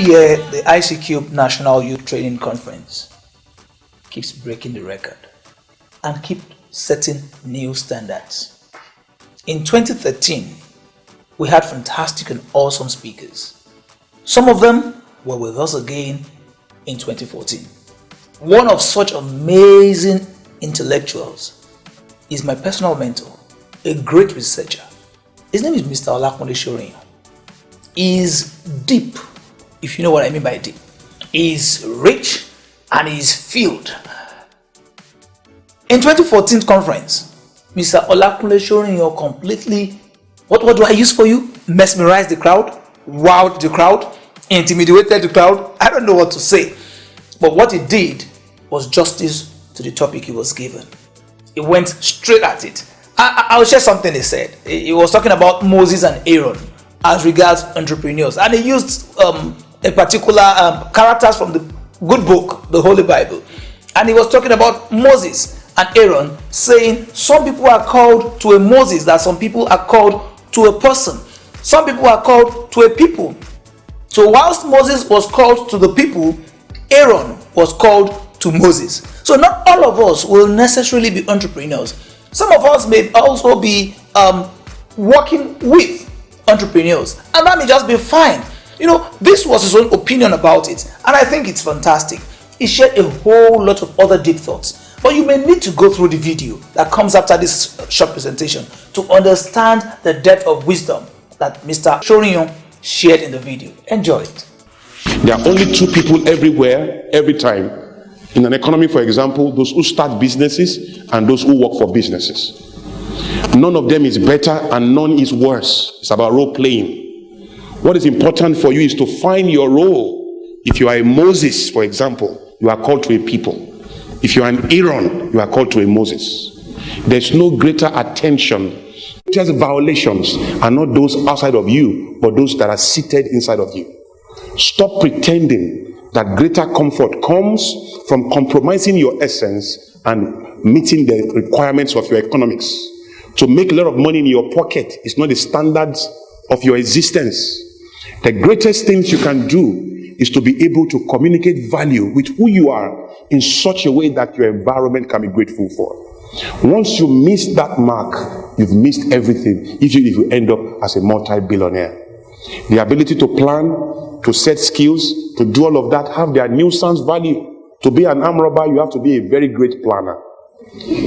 year, the ICCube National Youth Training Conference keeps breaking the record and keep setting new standards. In 2013, we had fantastic and awesome speakers. Some of them were with us again in 2014. One of such amazing intellectuals is my personal mentor, a great researcher. His name is Mr. Olakunle Soriyan. He's deep, if you know what I mean by deep. He's rich and he's filled. In 2014 conference, Mr. Olakunle Soriyan completely, what do I use for you? Mesmerized the crowd, wowed the crowd, intimidated the crowd. I don't know what to say. But what he did was justice to the topic he was given. He went straight at it. I'll share something he said. He was talking about Moses and Aaron as regards entrepreneurs. And he used a particular characters from the good book, the Holy Bible. And he was talking about Moses and Aaron, saying some people are called to a Moses, that some people are called to a person. Some people are called to a people. So whilst Moses was called to the people, Aaron was called to Moses. So not all of us will necessarily be entrepreneurs. Some of us may also be working with entrepreneurs, and that may just be fine. You know, this was his own opinion about it, and I think it's fantastic. He shared a whole lot of other deep thoughts, but you may need to go through the video that comes after this short presentation to understand the depth of wisdom that Mr. Soriyan shared in the video. Enjoy it. There are only two people everywhere, every time. In an economy, for example, those who start businesses and those who work for businesses. None of them is better and none is worse. It's about role playing. What is important for you is to find your role. If you are a Moses, for example, you are called to a people. If you are an Aaron, you are called to a Moses. There's no greater attention. Just violations are not those outside of you, but those that are seated inside of you. Stop pretending that greater comfort comes from compromising your essence and meeting the requirements of your economics. To make a lot of money in your pocket is not the standards of your existence. The greatest things you can do is to be able to communicate value with who you are in such a way that your environment can be grateful for. Once you miss that mark, you've missed everything, if you end up as a multi-billionaire. The ability to plan, to set skills, to do all of that have their nuisance value. To be an arm robber, you have to be a very great planner.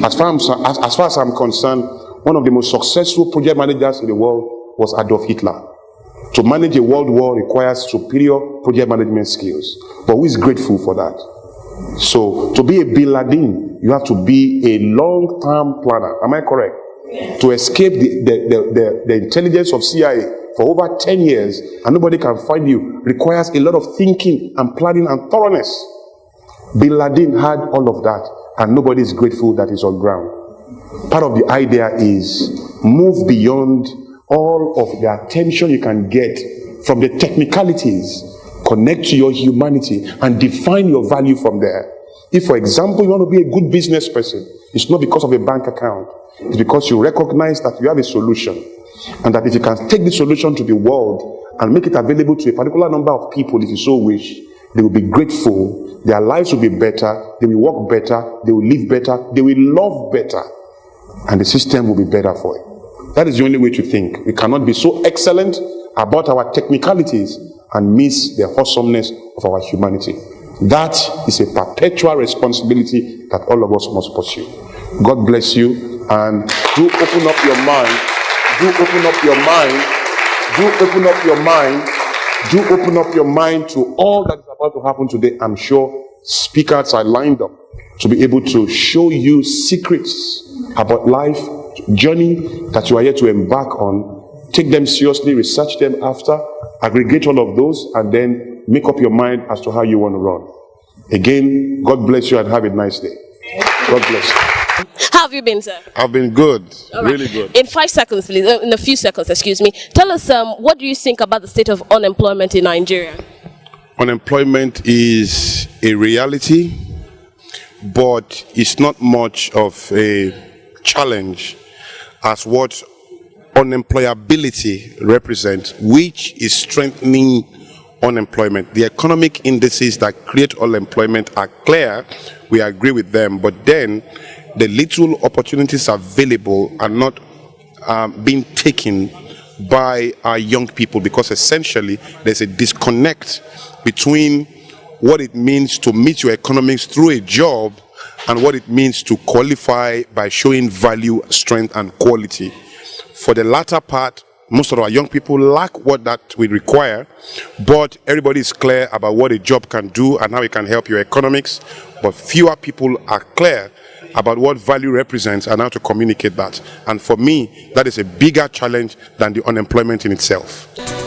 As far as I'm concerned, one of the most successful project managers in the world was Adolf Hitler. To manage a world war requires superior project management skills. But who is grateful for that? So, to be a Bin Laden, you have to be a long-term planner. Am I correct? To escape the intelligence of CIA for over 10 years and nobody can find you requires a lot of thinking and planning and thoroughness. Bin Laden had all of that and nobody is grateful that is on ground. Part of the idea is move beyond all of the attention you can get from the technicalities. Connect to your humanity and define your value from there. If, for example, you want to be a good business person, it's not because of a bank account. It's because you recognize that you have a solution. And that if you can take the solution to the world and make it available to a particular number of people, if you so wish, they will be grateful, their lives will be better, they will work better, they will live better, they will love better, and the system will be better for it. That is the only way to think. We cannot be so excellent about our technicalities and miss the awesomeness of our humanity. That is a perpetual responsibility that all of us must pursue. God bless you, and do open up your mind. Do open up your mind. Do open up your mind. Do open up your mind to all that is about to happen today. I'm sure speakers are lined up to be able to show you secrets about life, journey that you are here to embark on. Take them seriously, research them after, aggregate all of those, and then make up your mind as to how you want to run. Again, God bless you and have a nice day. God bless you. How have you been, sir? I've been good, really good. In 5 seconds, please, in a few seconds, excuse me, tell us what do you think about the state of unemployment in Nigeria? Unemployment is a reality, but it's not much of a challenge as what unemployability represents, which is strengthening unemployment. The economic indices that create unemployment are clear. We agree with them, but then the little opportunities available are not being taken by our young people, because essentially there's a disconnect between what it means to meet your economics through a job and what it means to qualify by showing value, strength, and quality. For the latter part, most of our young people lack what that we require, but everybody is clear about what a job can do and how it can help your economics, but fewer people are clear about what value represents and how to communicate that. And for me, that is a bigger challenge than the unemployment in itself.